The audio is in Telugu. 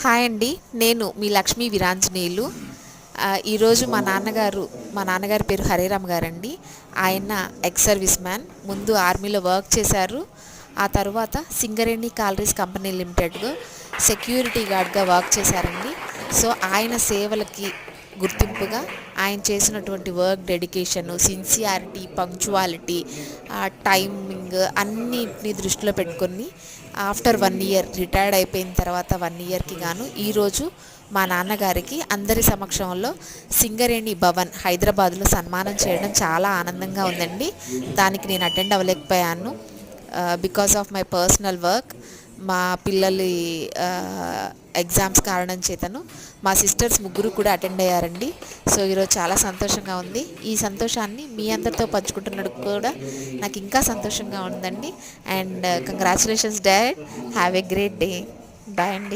హాయ్ అండి. నేను మీ లక్ష్మీ వీరాంజనేయులు. ఈరోజు మా నాన్నగారి పేరు హరిరామ్ గారండి. ఆయన ఎక్స్ సర్వీస్ మ్యాన్. ముందు ఆర్మీలో వర్క్ చేశారు. ఆ తర్వాత సింగరేణి కాలరీస్ కంపెనీ లిమిటెడ్‌లో సెక్యూరిటీ గార్డ్‌గా వర్క్ చేశారండి. సో, ఆయన సేవలకి గుర్తింపుగా ఆయన చేసినటువంటి work dedication, sincerity, punctuality, timing అన్నిటిని దృష్టిలో పెట్టుకొని ఆఫ్టర్ 1 ఇయర్ రిటైర్డ్ అయిపోయిన తర్వాత 1 ఇయర్‌కి గాను ఈరోజు మా నాన్నగారికి అందరి సమక్షంలో సింగరేణి భవన్ హైదరాబాద్‌లో సన్మానం చేయడం చాలా ఆనందంగా ఉందండి. దానికి నేను అటెండ్ అవ్వలేకపోయాను. Because of my personal work. మా పిల్లలి ఎగ్జామ్స్ కారణం చేతను మా సిస్టర్స్ ముగ్గురు కూడా అటెండ్ అయ్యారండి. సో, ఈరోజు చాలా సంతోషంగా ఉంది. ఈ సంతోషాన్ని మీ అందరితో పంచుకుంటున్నందుకు కూడా నాకు ఇంకా సంతోషంగా ఉందండి. And congratulations dad. Have a great day. Bye అండి.